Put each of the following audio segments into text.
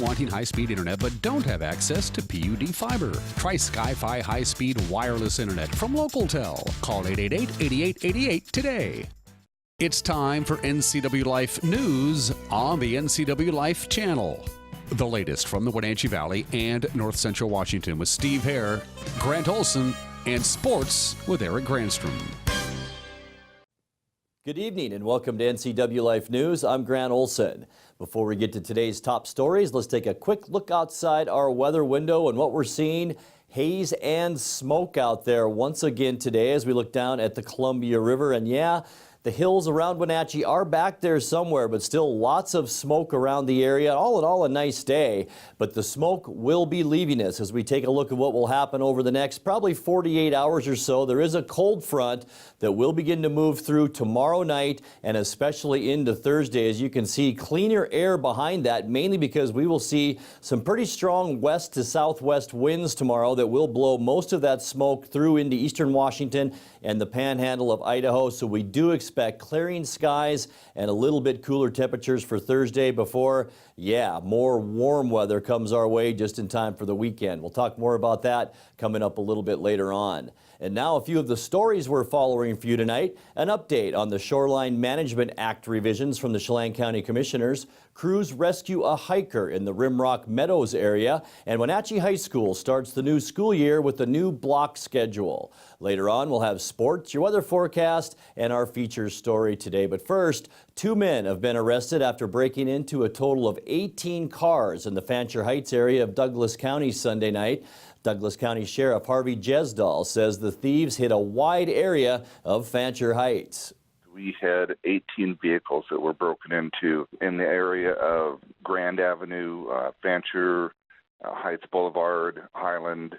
Wanting high-speed internet but don't have access to PUD fiber? Try Sky-Fi high-speed wireless internet from LocalTel. Call 888-8888 today. It's time for NCW Life News on the NCW Life channel. The latest from the Wenatchee Valley and North Central Washington with Steve Hare, Grant Olson, and sports with Eric Granstrom. Good evening and welcome to NCW Life News. I'm Grant Olson. Before we get to today's top stories, let's take a quick look outside our weather window and what we're seeing. Haze and smoke out there once again today as we look down at the Columbia River. And yeah, the hills around Wenatchee are back there somewhere, but still lots of smoke around the area. All in all, a nice day, but the smoke will be leaving us as we take a look at what will happen over the next probably 48 hours or so. There is a cold front that will begin to move through tomorrow night and especially into Thursday. As you can see, cleaner air behind that, mainly because we will see some pretty strong west to southwest winds tomorrow that will blow most of that smoke through into eastern Washington and the panhandle of Idaho. So we do expect clearing skies and a little bit cooler temperatures for Thursday before, more warm weather comes our way just in time for the weekend. We'll talk more about that coming up a little bit later on. And now a few of the stories we're following for you tonight. An update on the Shoreline Management Act revisions from the Chelan County Commissioners. Crews rescue a hiker in the Rimrock Meadows area. And Wenatchee High School starts the new school year with a new block schedule. Later on, we'll have sports, your weather forecast, and our feature story today. But first, 2 men have been arrested after breaking into a total of 18 cars in the Fancher Heights area of Douglas County Sunday night. Douglas County Sheriff Harvey Jesdahl says the thieves hit a wide area of Fancher Heights. We had 18 vehicles that were broken into in the area of Grand Avenue, Fancher, Heights Boulevard, Highland,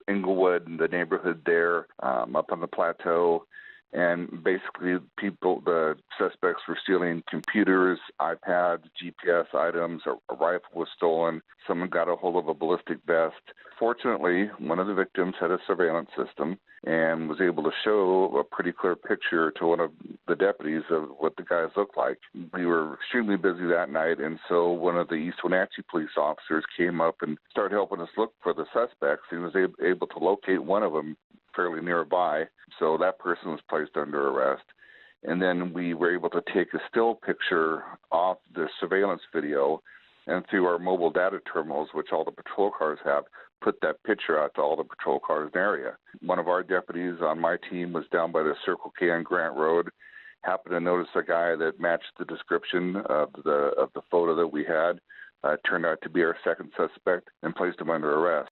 Inglewood, and the neighborhood there, up on the plateau. And basically, the suspects were stealing computers, iPads, GPS items. A rifle was stolen. Someone got a hold of a ballistic vest. Fortunately, one of the victims had a surveillance system and was able to show a pretty clear picture to one of the deputies of what the guys looked like. We were extremely busy that night, and so one of the East Wenatchee police officers came up and started helping us look for the suspects. He was able to locate one of them fairly nearby, so that person was placed under arrest. And then we were able to take a still picture off the surveillance video, and through our mobile data terminals, which all the patrol cars have, put that picture out to all the patrol cars in the area. One of our deputies on my team was down by the Circle K on Grant Road, happened to notice a guy that matched the description of the photo that we had. Turned out to be our second suspect and placed him under arrest.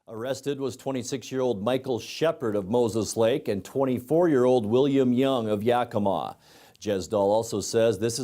Arrested was 26-year-old Michael Shepard of Moses Lake and 24-year-old William Young of Yakima. Jesdahl also says this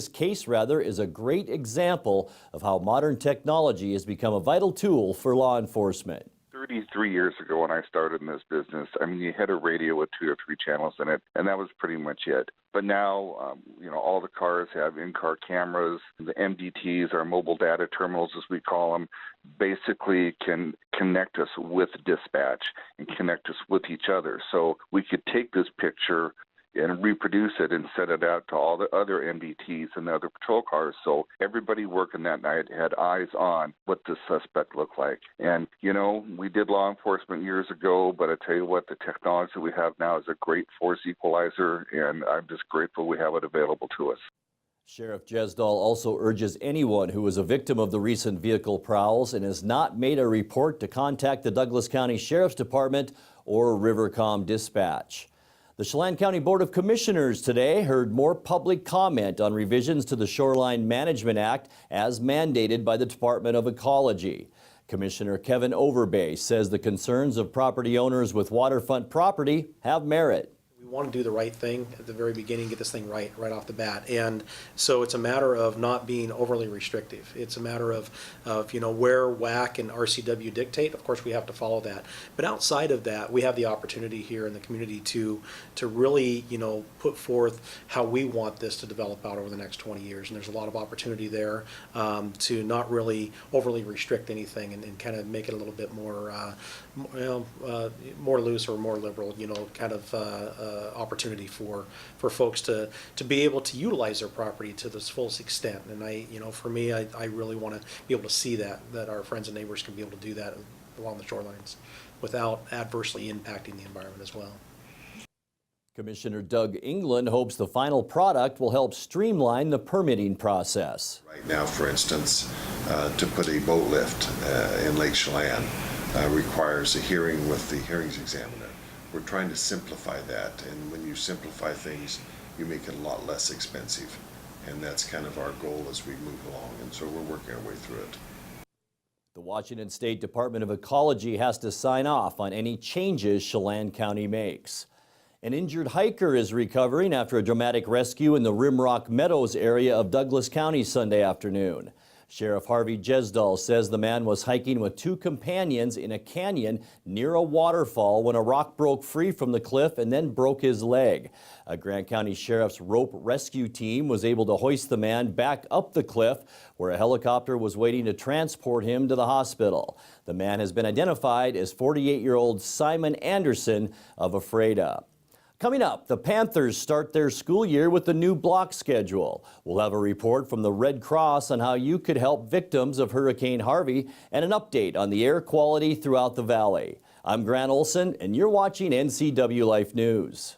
case is a great example of how modern technology has become a vital tool for law enforcement. 33 years ago when I started in this business, you had a radio with 2 or 3 channels in it, and that was pretty much it. But now, all the cars have in-car cameras. The MDTs, our mobile data terminals as we call them, basically can connect us with dispatch and connect us with each other. So we could take this picture and reproduce it and send it out to all the other MDTs and the other patrol cars. So everybody working that night had eyes on what the suspect looked like. And, we did law enforcement years ago, but I tell you what, the technology we have now is a great force equalizer, and I'm just grateful we have it available to us. Sheriff Jesdahl also urges anyone who is a victim of the recent vehicle prowls and has not made a report to contact the Douglas County Sheriff's Department or Rivercom Dispatch. The Chelan County Board of Commissioners today heard more public comment on revisions to the Shoreline Management Act as mandated by the Department of Ecology. Commissioner Kevin Overbay says the concerns of property owners with waterfront property have merit. We want to do the right thing at the very beginning, get this thing right off the bat. And so it's a matter of not being overly restrictive. It's a matter of where WAC and RCW dictate. Of course, we have to follow that. But outside of that, we have the opportunity here in the community to really, put forth how we want this to develop out over the next 20 years. And there's a lot of opportunity there to not really overly restrict anything and kind of make it a little bit more, more loose or more liberal, opportunity for folks to be able to utilize their property to this fullest extent. And for me, I really want to be able to see that our friends and neighbors can be able to do that along the shorelines without adversely impacting the environment as well. Commissioner Doug England hopes the final product will help streamline the permitting process. Right now, for instance, to put a boat lift in Lake Chelan requires a hearing with the hearings examiner. We're trying to simplify that, and when you simplify things, you make it a lot less expensive. And that's kind of our goal as we move along, and so we're working our way through it. The Washington State Department of Ecology has to sign off on any changes Chelan County makes. An injured hiker is recovering after a dramatic rescue in the Rimrock Meadows area of Douglas County Sunday afternoon. Sheriff Harvey Jesdal says the man was hiking with two companions in a canyon near a waterfall when a rock broke free from the cliff and then broke his leg. A Grant County Sheriff's rope rescue team was able to hoist the man back up the cliff, where a helicopter was waiting to transport him to the hospital. The man has been identified as 48-year-old Simon Anderson of Ephrata. Coming up, the Panthers start their school year with the new block schedule. We'll have a report from the Red Cross on how you could help victims of Hurricane Harvey and an update on the air quality throughout the valley. I'm Grant Olson, and you're watching NCW Life News.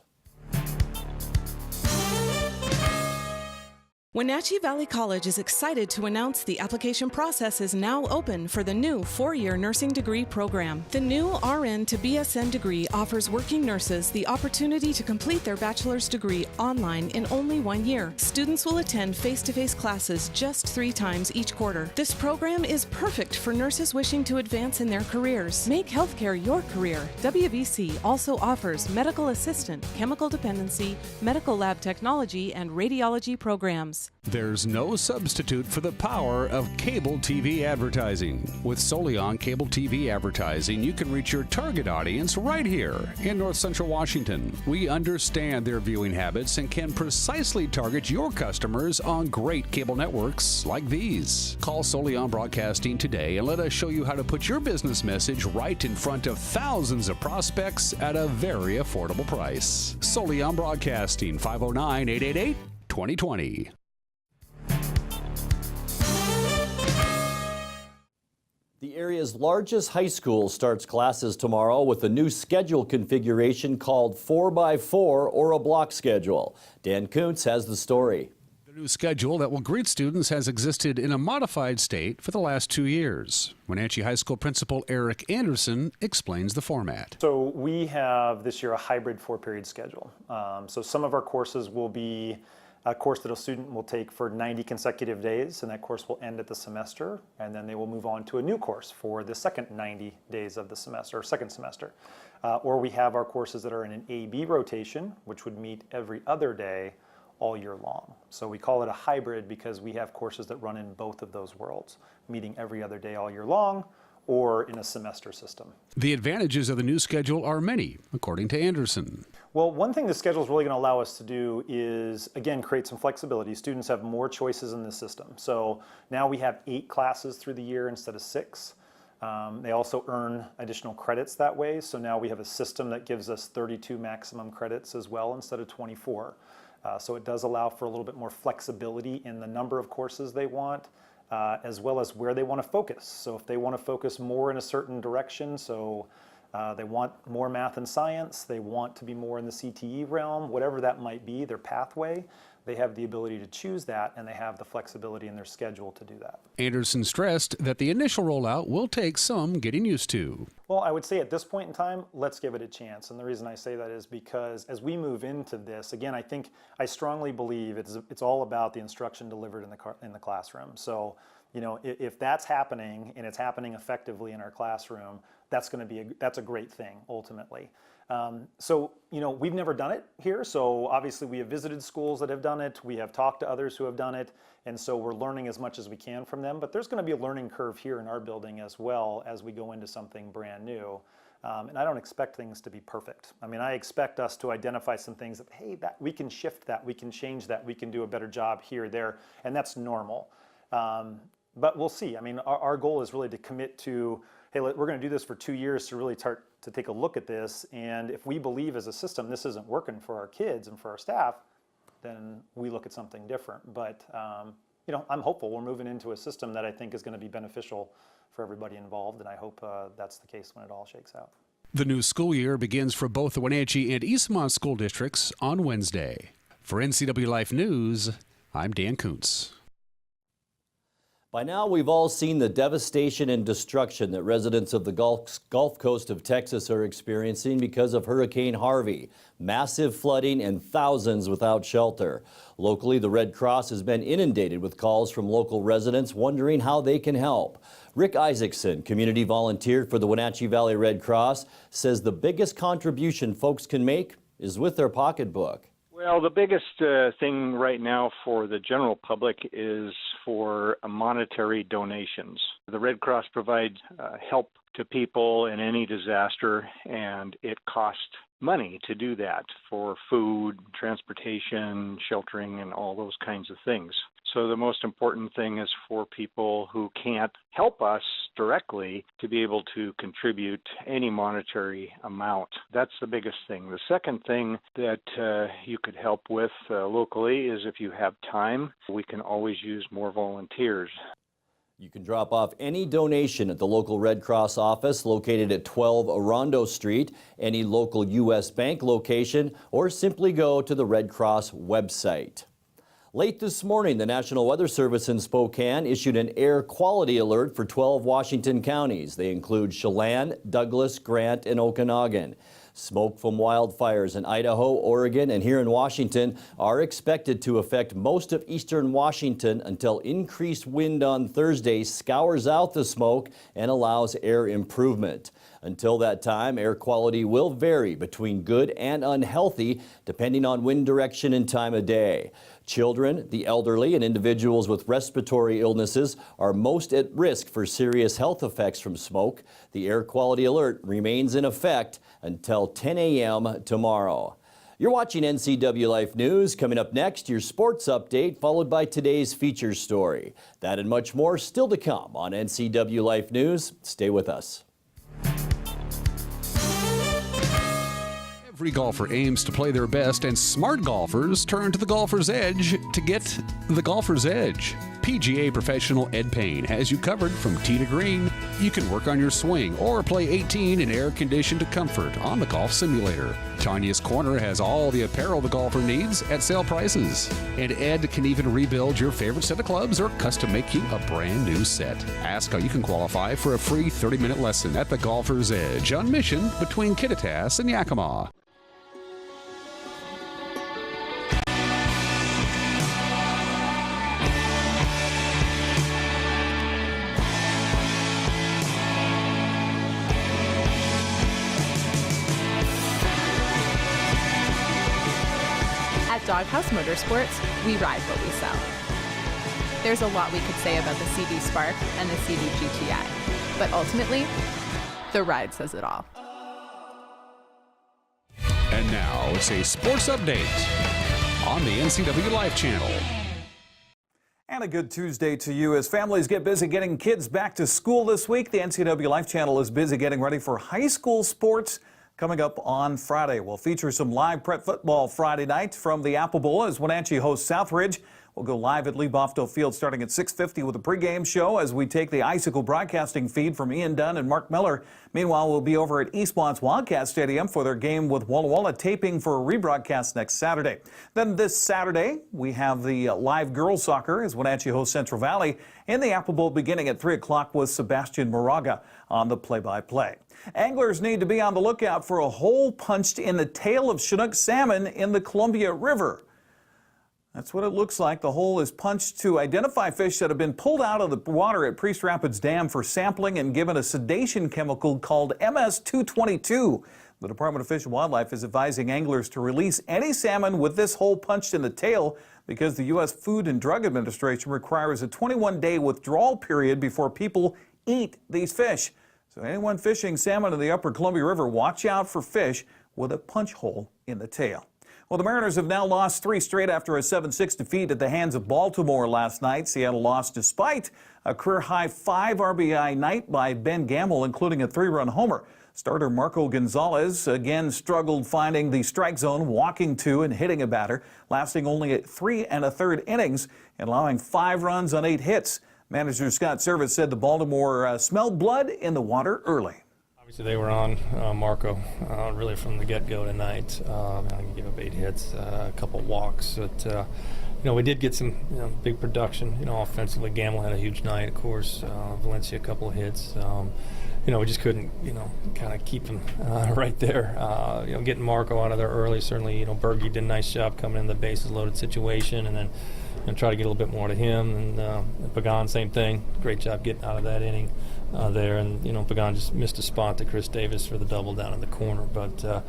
Wenatchee Valley College is excited to announce the application process is now open for the new 4-year nursing degree program. The new RN to BSN degree offers working nurses the opportunity to complete their bachelor's degree online in only 1 year. Students will attend face-to-face classes just 3 times each quarter. This program is perfect for nurses wishing to advance in their careers. Make healthcare your career. WVC also offers medical assistant, chemical dependency, medical lab technology, and radiology programs. There's no substitute for the power of cable TV advertising. With Solion Cable TV advertising, you can reach your target audience right here in North Central Washington. We understand their viewing habits and can precisely target your customers on great cable networks like these. Call Solion Broadcasting today and let us show you how to put your business message right in front of thousands of prospects at a very affordable price. Solion Broadcasting, 509-888-2020. The area's largest high school starts classes tomorrow with a new schedule configuration called 4x4 or a block schedule. Dan Kuntz has the story. The new schedule that will greet students has existed in a modified state for the last 2 years. Wenatchee High School Principal Eric Anderson explains the format. So we have this year a hybrid 4-period schedule. So some of our courses will be a course that a student will take for 90 consecutive days, and that course will end at the semester, and then they will move on to a new course for the second 90 days of the semester, or second semester. Or we have our courses that are in an A-B rotation, which would meet every other day all year long. So we call it a hybrid because we have courses that run in both of those worlds, meeting every other day all year long, or in a semester system. The advantages of the new schedule are many, according to Anderson. Well, one thing the schedule is really going to allow us to do is, again, create some flexibility. Students have more choices in the system. So now we have 8 classes through the year instead of 6. They also earn additional credits that way. So now we have a system that gives us 32 maximum credits as well instead of 24. So it does allow for a little bit more flexibility in the number of courses they want, as well as where they want to focus. So if they want to focus more in a certain direction, so they want more math and science, they want to be more in the CTE realm, whatever that might be, their pathway, they have the ability to choose that, and they have the flexibility in their schedule to do that. Anderson stressed that the initial rollout will take some getting used to. Well, I would say at this point in time, let's give it a chance. And the reason I say that is because as we move into this, again, I strongly believe it's all about the instruction delivered in the classroom. So, you know, if that's happening and it's happening effectively in our classroom, that's a great thing ultimately. So, you know, we've never done it here. So obviously we have visited schools that have done it. We have talked to others who have done it. And so we're learning as much as we can from them. But there's going to be a learning curve here in our building as well as we go into something brand new. And I don't expect things to be perfect. I mean, I expect us to identify some things that, hey, that we can shift that, we can change that, we can do a better job here, there, and that's normal. But we'll see. I mean, our goal is really to commit to hey, we're going to do this for 2 years to really start to take a look at this, and if we believe as a system this isn't working for our kids and for our staff, then we look at something different. But I'm hopeful we're moving into a system that I think is going to be beneficial for everybody involved, and I hope that's the case when it all shakes out. The new school year begins for both the Wenatchee and Eastmont school districts on Wednesday. For NCW Life News, I'm Dan Kuntz. By now, we've all seen the devastation and destruction that residents of the Gulf Coast of Texas are experiencing because of Hurricane Harvey. Massive flooding and thousands without shelter. Locally, the Red Cross has been inundated with calls from local residents wondering how they can help. Rick Isaacson, community volunteer for the Wenatchee Valley Red Cross, says the biggest contribution folks can make is with their pocketbook. Well, the biggest thing right now for the general public is for monetary donations. The Red Cross provides help to people in any disaster, and it costs money to do that for food, transportation, sheltering, and all those kinds of things. So the most important thing is for people who can't help us directly to be able to contribute any monetary amount. That's the biggest thing. The second thing that you could help with locally is if you have time, we can always use more volunteers. You can drop off any donation at the local Red Cross office located at 12 Orondo Street, any local U.S. Bank location, or simply go to the Red Cross website. Late this morning, the National Weather Service in Spokane issued an air quality alert for 12 Washington counties. They include Chelan, Douglas, Grant, and Okanagan. Smoke from wildfires in Idaho, Oregon, and here in Washington are expected to affect most of eastern Washington until increased wind on Thursday scours out the smoke and allows air improvement. Until that time, air quality will vary between good and unhealthy depending on wind direction and time of day. Children, the elderly, and individuals with respiratory illnesses are most at risk for serious health effects from smoke. The air quality alert remains in effect until 10 a.m. tomorrow. You're watching NCW Life News. Coming up next, your sports update, followed by today's feature story. That and much more still to come on NCW Life News. Stay with us. Every golfer aims to play their best, and smart golfers turn to the Golfer's Edge to get the Golfer's Edge. PGA professional Ed Payne has you covered from tee to green. You can work on your swing or play 18 in air-conditioned comfort on the golf simulator. Tanya's Corner has all the apparel the golfer needs at sale prices. And Ed can even rebuild your favorite set of clubs or custom make you a brand new set. Ask how you can qualify for a free 30-minute lesson at the Golfer's Edge on Mission between Kittitas and Yakima. Doghouse Motorsports, we ride what we sell. There's a lot we could say about the CD Spark and the CD GTI, but ultimately, the ride says it all. And now it's a sports update on the NCW Life channel. And a good Tuesday to you. As families get busy getting kids back to school this week, the NCW Life channel is busy getting ready for high school sports. Coming up on Friday, we'll feature some live prep football Friday night from the Apple Bowl as Wenatchee hosts Southridge. We'll go live at Lee Bofto Field starting at 6:50 with a pregame show as we take the Icicle broadcasting feed from Ian Dunn and Mark Miller. Meanwhile, we'll be over at Eastmont's Wildcat Stadium for their game with Walla Walla, taping for a rebroadcast next Saturday. Then this Saturday, we have the live girls soccer as Wenatchee hosts Central Valley in the Apple Bowl beginning at 3 o'clock with Sebastian Moraga on the play-by-play. Anglers need to be on the lookout for a hole punched in the tail of Chinook salmon in the Columbia River. That's what it looks like. The hole is punched to identify fish that have been pulled out of the water at Priest Rapids Dam for sampling and given a sedation chemical called MS-222. The Department of Fish and Wildlife is advising anglers to release any salmon with this hole punched in the tail because the U.S. Food and Drug Administration requires a 21-day withdrawal period before people eat these fish. So anyone fishing salmon in the upper Columbia River, watch out for fish with a punch hole in the tail. Well, the Mariners have now lost 3 straight after a 7-6 defeat at the hands of Baltimore last night. Seattle lost despite a career-high 5 RBI night by Ben Gamble, including a 3-run homer. Starter Marco Gonzalez again struggled finding the strike zone, walking to and hitting a batter, lasting only 3 1/3 innings and allowing 5 runs on 8 hits. Manager Scott Service said the Baltimore smelled blood in the water early. Obviously, they were on Marco really from the get-go tonight. I gave up 8 hits, a couple walks. But, we did get some big production, offensively. Gamble had a huge night, of course. Valencia, a couple of hits. We just couldn't, kind of keep him right there. Getting Marco out of there early, certainly, Berge did a nice job coming in the bases loaded situation, and then try to get a little bit more to him. And Pagan, same thing. Great job getting out of that inning there. And, Pagan just missed a spot to Chris Davis for the double down in the corner. But,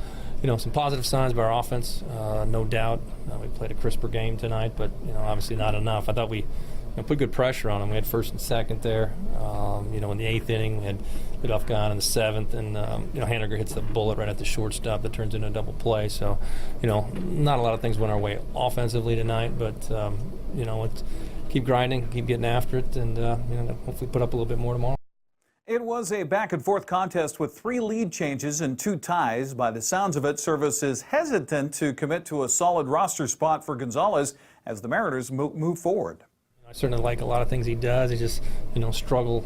some positive signs by our offense, no doubt. We played a crisper game tonight, but, obviously not enough. I thought we put good pressure on them. We had first and second there. In the 8th inning, we had leadoff guy in the 7th, and Haniger hits the bullet right at the shortstop that turns into a double play. So, not a lot of things went our way offensively tonight, but let's keep grinding, keep getting after it, and hopefully put up a little bit more tomorrow. It was a back-and-forth contest with 3 lead changes and 2 ties. By the sounds of it, Service is hesitant to commit to a solid roster spot for Gonzalez as the Mariners move forward. I certainly like a lot of things he does. He just, struggle,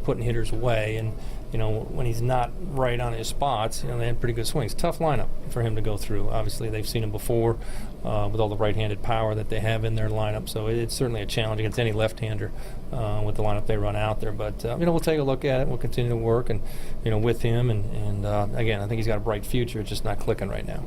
putting hitters away. And, when he's not right on his spots, they had pretty good swings. Tough lineup for him to go through. Obviously, they've seen him before with all the right-handed power that they have in their lineup. So it's certainly a challenge against any left-hander with the lineup they run out there. But, we'll take a look at it. We'll continue to work and, with him. And again, I think he's got a bright future. It's just not clicking right now.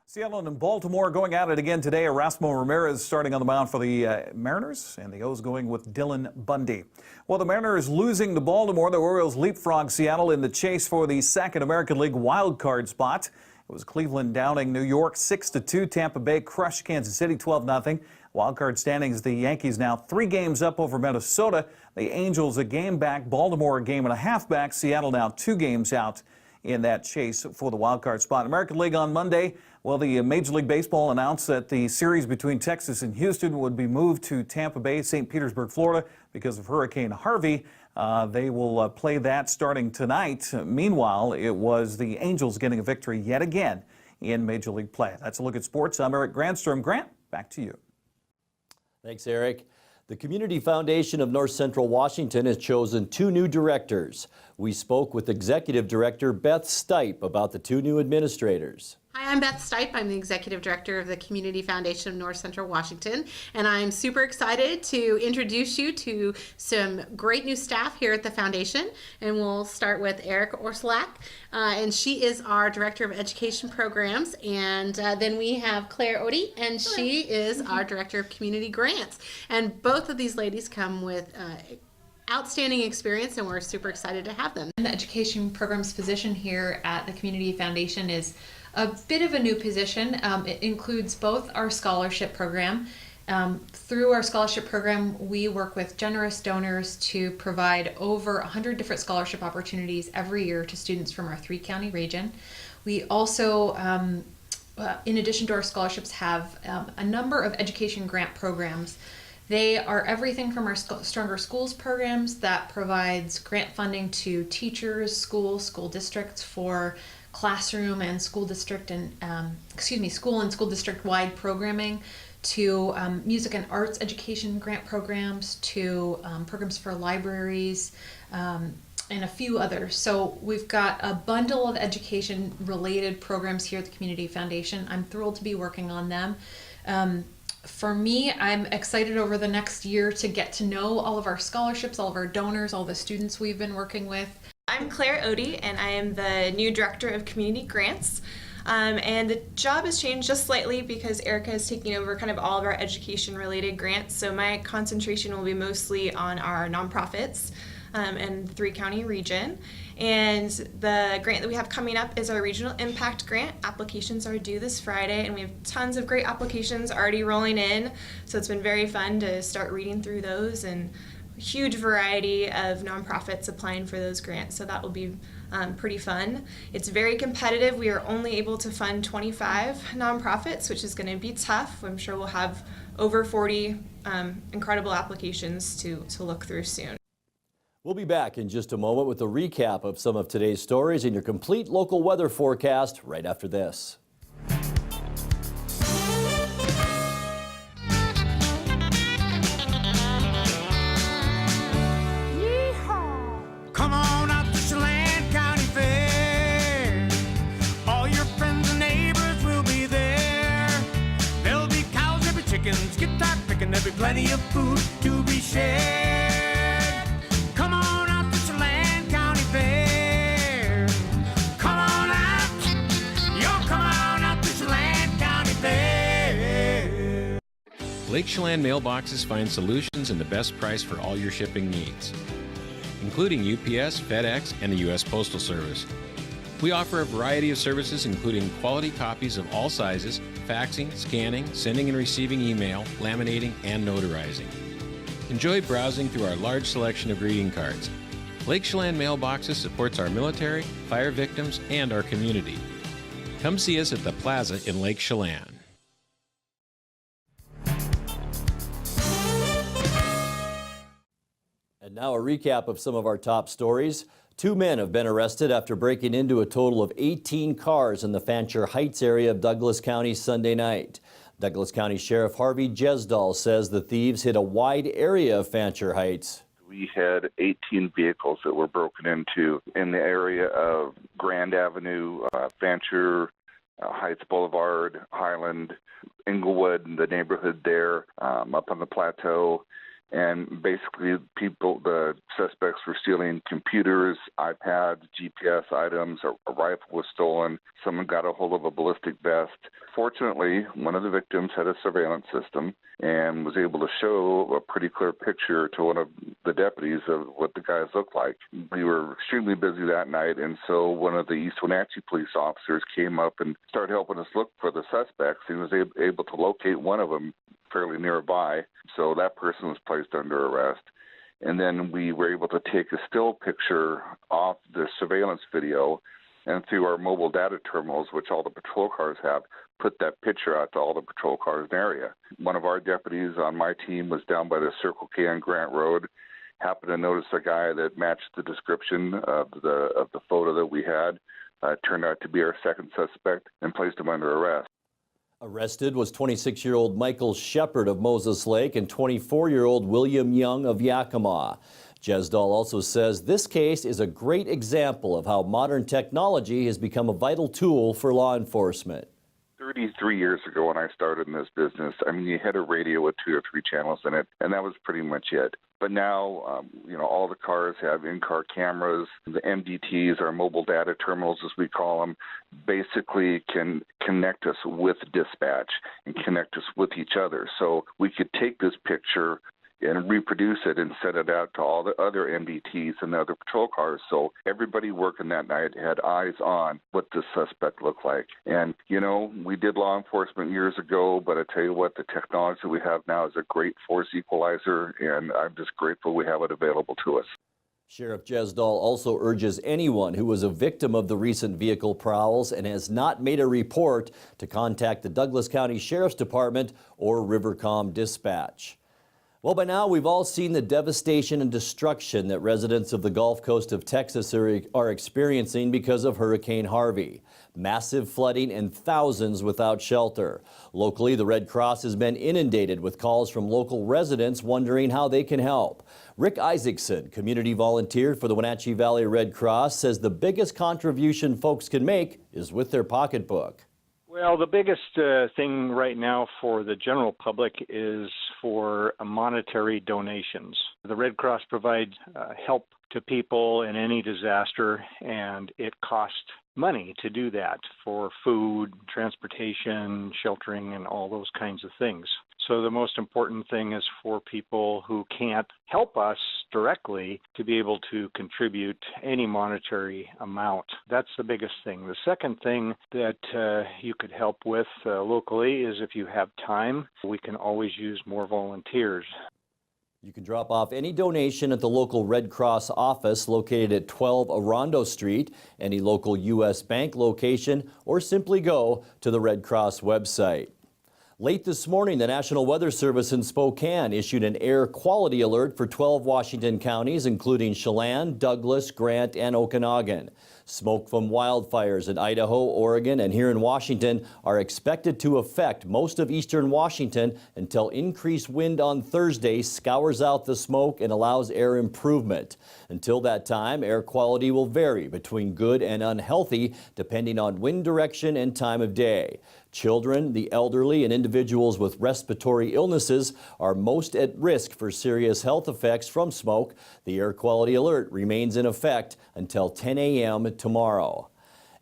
Seattle and Baltimore going at it again today. Erasmo Ramirez starting on the mound for the Mariners, and the O's going with Dylan Bundy. Well, the Mariners losing to Baltimore. The Orioles leapfrog Seattle in the chase for the second American League wild card spot. It was Cleveland downing New York 6-2. Tampa Bay crushed Kansas City 12-0. Wild card standings, the Yankees now 3 games up over Minnesota. The Angels a game back. Baltimore a game and a half back. Seattle now 2 games out in that chase for the wild card spot. American League on Monday. Well, the Major League Baseball announced that the series between Texas and Houston would be moved to Tampa Bay, St. Petersburg, Florida, because of Hurricane Harvey. They will play that starting tonight. Meanwhile, it was the Angels getting a victory yet again in Major League play. That's a look at sports. I'm Eric Grandstrom. Grant, back to you. Thanks, Eric. The Community Foundation of North Central Washington has chosen 2 new directors. We spoke with Executive Director Beth Stipe about the 2 new administrators. Hi, I'm Beth Stipe. I'm the Executive Director of the Community Foundation of North Central Washington, and I'm super excited to introduce you to some great new staff here at the Foundation. And we'll start with Erica Orslak, and she is our Director of Education Programs. And then we have Claire Odie, and she is our Director of Community Grants. And both of these ladies come with outstanding experience, and we're super excited to have them. The Education Programs position here at the Community Foundation is a bit of a new position. It includes both our scholarship program. Through our scholarship program, we work with generous donors to provide over 100 different scholarship opportunities every year to students from our 3-county region. We also, in addition to our scholarships, have a number of education grant programs. They are everything from our Stronger Schools programs that provides grant funding to teachers, school districts for classroom and school district and school and school district wide programming, to music and arts education grant programs, to programs for libraries, and a few others. So we've got a bundle of education related programs here at the Community Foundation. I'm thrilled to be working on them. For me, I'm excited over the next year to get to know all of our scholarships, all of our donors, all the students we've been working with. I'm Claire Odie, and I am the new Director of Community Grants. And the job has changed just slightly because Erica is taking over kind of all of our education-related grants. So my concentration will be mostly on our nonprofits and the 3-county region. And the grant that we have coming up is our Regional Impact Grant. Applications are due this Friday, and we have tons of great applications already rolling in. So it's been very fun to start reading through those, and huge variety of nonprofits applying for those grants, so that will be pretty fun. It's very competitive. We are only able to fund 25 nonprofits, which is going to be tough. I'm sure we'll have over 40 incredible applications to look through soon. We'll be back in just a moment with a recap of some of today's stories and your complete local weather forecast right after this. Come on out to Chelan County Fair. All your friends and neighbors will be there. There'll be cows, there'll be chickens, guitar picking, there'll be plenty of food to be shared. Come on out to Chelan County Fair. Come on out, yo, come on out to Chelan County Fair. Lake Chelan mailboxes find solutions and the best price for all your shipping needs, including UPS, FedEx, and the U.S. Postal Service. We offer a variety of services including quality copies of all sizes, faxing, scanning, sending and receiving email, laminating, and notarizing. Enjoy browsing through our large selection of greeting cards. Lake Chelan Mailboxes supports our military, fire victims, and our community. Come see us at the Plaza in Lake Chelan. And now a recap of some of our top stories. 2 men have been arrested after breaking into a total of 18 cars in the Fancher Heights area of Douglas County Sunday night. Douglas County Sheriff Harvey Jesdahl says the thieves hit a wide area of Fancher Heights. We had 18 vehicles that were broken into in the area of Grand Avenue, Fancher, Heights Boulevard, Highland, Inglewood, and the neighborhood there, up on the plateau. And basically, the suspects were stealing computers, iPads, GPS items. A rifle was stolen. Someone got a hold of a ballistic vest. Fortunately, one of the victims had a surveillance system and was able to show a pretty clear picture to one of the deputies of what the guys looked like. We were extremely busy that night, and so one of the East Wenatchee police officers came up and started helping us look for the suspects. He was able to locate one of them fairly nearby, so that person was placed under arrest. And then we were able to take a still picture off the surveillance video, and through our mobile data terminals, which all the patrol cars have, put that picture out to all the patrol cars in the area. One of our deputies on my team was down by the Circle K on Grant Road, happened to notice a guy that matched the description of the photo that we had. Turned out to be our second suspect, and placed him under arrest. Arrested was 26-year-old Michael Shepard of Moses Lake and 24-year-old William Young of Yakima. Jesdahl also says this case is a great example of how modern technology has become a vital tool for law enforcement. 33 years ago when I started in this business, I mean, you had a radio with 2 or 3 channels in it, and that was pretty much it. But now, all the cars have in-car cameras. The MDTs, our mobile data terminals, as we call them, basically can connect us with dispatch and connect us with each other. So we could take this picture and reproduce it and send it out to all the other MDTs and the other patrol cars. So everybody working that night had eyes on what the suspect looked like. And, we did law enforcement years ago, but I tell you what, the technology we have now is a great force equalizer, and I'm just grateful we have it available to us. Sheriff Jesdahl also urges anyone who was a victim of the recent vehicle prowls and has not made a report to contact the Douglas County Sheriff's Department or Rivercom Dispatch. Well, by now we've all seen the devastation and destruction that residents of the Gulf Coast of Texas are experiencing because of Hurricane Harvey. Massive flooding and thousands without shelter. Locally, the Red Cross has been inundated with calls from local residents wondering how they can help. Rick Isaacson, community volunteer for the Wenatchee Valley Red Cross, says the biggest contribution folks can make is with their pocketbook. Well, the biggest thing right now for the general public is for monetary donations. The Red Cross provides help to people in any disaster, and it costs money to do that for food, transportation, sheltering, and all those kinds of things. So the most important thing is for people who can't help us directly to be able to contribute any monetary amount. That's the biggest thing. The second thing that you could help with locally is if you have time, we can always use more volunteers. You can drop off any donation at the local Red Cross office located at 12 Arondo Street, any local U.S. Bank location, or simply go to the Red Cross website. Late this morning, the National Weather Service in Spokane issued an air quality alert for 12 Washington counties, including Chelan, Douglas, Grant, and Okanagan. Smoke from wildfires in Idaho, Oregon, and here in Washington are expected to affect most of eastern Washington until increased wind on Thursday scours out the smoke and allows air improvement. Until that time, air quality will vary between good and unhealthy depending on wind direction and time of day. Children, the elderly, and individuals with respiratory illnesses are most at risk for serious health effects from smoke. The air quality alert remains in effect until 10 a.m. tomorrow.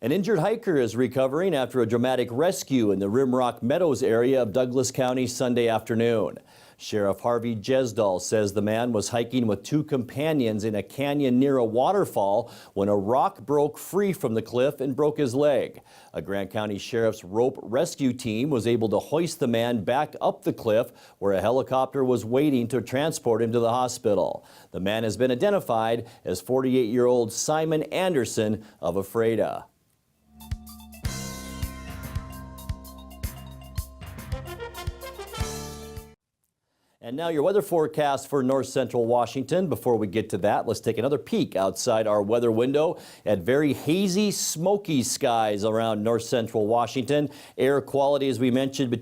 An injured hiker is recovering after a dramatic rescue in the Rimrock Meadows area of Douglas County Sunday afternoon. Sheriff Harvey Jesdal says the man was hiking with two companions in a canyon near a waterfall when a rock broke free from the cliff and broke his leg. A Grant County Sheriff's rope rescue team was able to hoist the man back up the cliff where a helicopter was waiting to transport him to the hospital. The man has been identified as 48-year-old Simon Anderson of Ephrata. And now your weather forecast for north central Washington. Before we get to that, let's take another peek outside our weather window at very hazy, smoky skies around north central Washington. Air quality, as we mentioned,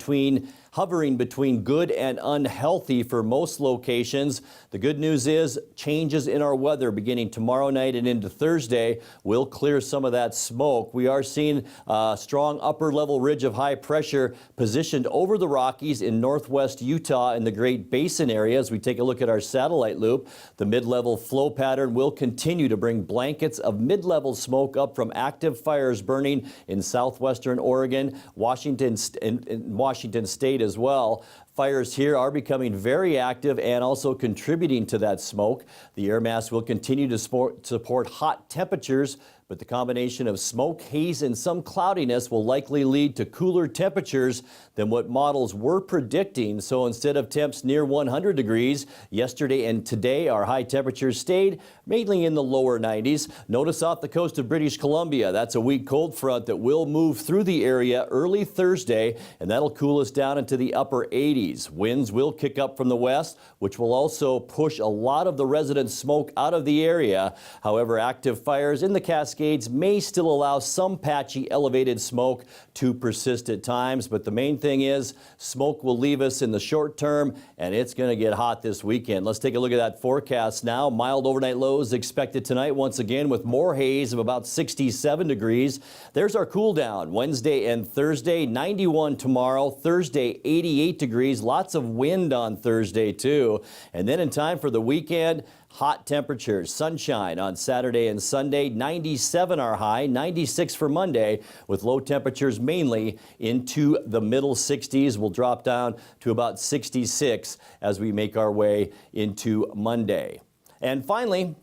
hovering between good and unhealthy for most locations. The good news is changes in our weather beginning tomorrow night and into Thursday will clear some of that smoke. We are seeing a strong upper level ridge of high pressure positioned over the Rockies in northwest Utah and the Great Basin area. As we take a look at our satellite loop, the mid-level flow pattern will continue to bring blankets of mid-level smoke up from active fires burning in southwestern Oregon, Washington State as well. Fires here are becoming very active and also contributing to that smoke. The air mass will continue to support hot temperatures, but the combination of smoke, haze, and some cloudiness will likely lead to cooler temperatures than what models were predicting. So instead of temps near 100 degrees, yesterday and today our high temperatures stayed mainly in the lower 90s. Notice off the coast of British Columbia, that's a weak cold front that will move through the area early Thursday, and that'll cool us down into the upper 80s. Winds will kick up from the west, which will also push a lot of the resident smoke out of the area. However, active fires in the Cascades may still allow some patchy elevated smoke to persist at times, but the main thing is smoke will leave us in the short term, and it's going to get hot this weekend. Let's take a look at that forecast now. Mild overnight lows expected tonight once again with more haze of about 67 degrees. There's our cool down Wednesday and Thursday, 91 tomorrow, Thursday 88 degrees, lots of wind on Thursday too. And then in time for the weekend, hot temperatures, sunshine on Saturday and Sunday, 97 our high, 96 for Monday, with low temperatures mainly into the middle 60s. We'll drop down to about 66 as we make our way into Monday. And finally,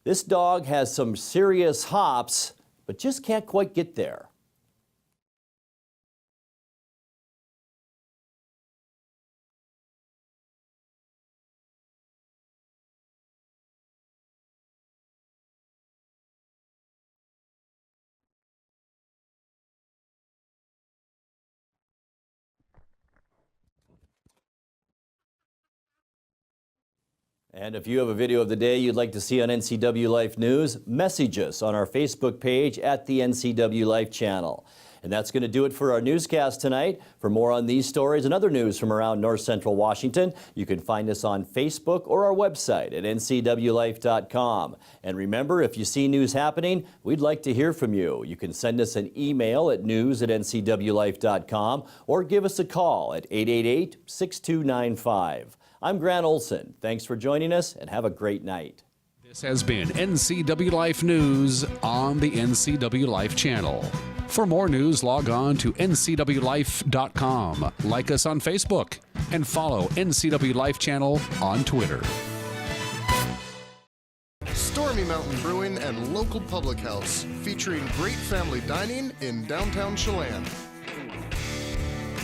this dog has some serious hops, but just can't quite get there. And if you have a video of the day you'd like to see on NCW Life News, message us on our Facebook page at the NCW Life channel. And that's going to do it for our newscast tonight. For more on these stories and other news from around north central Washington, you can find us on Facebook or our website at ncwlife.com. And remember, if you see news happening, we'd like to hear from you. You can send us an email at news@ncwlife.com or give us a call at 888-6295. I'm Grant Olson. Thanks for joining us and have a great night. This has been NCW Life News on the NCW Life channel. For more news, log on to ncwlife.com, like us on Facebook, and follow NCW Life channel on Twitter. Stormy Mountain Brewing and local public house, featuring great family dining in downtown Chelan.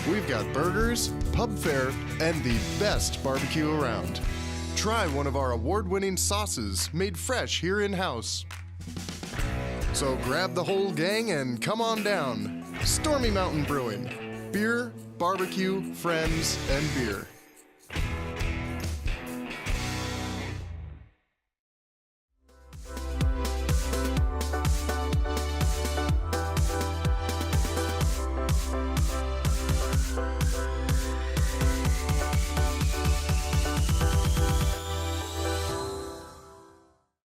We've got burgers, pub fare, and the best barbecue around. Try one of our award-winning sauces made fresh here in-house. So grab the whole gang and come on down. Stormy Mountain Brewing. Beer, barbecue, friends, and beer.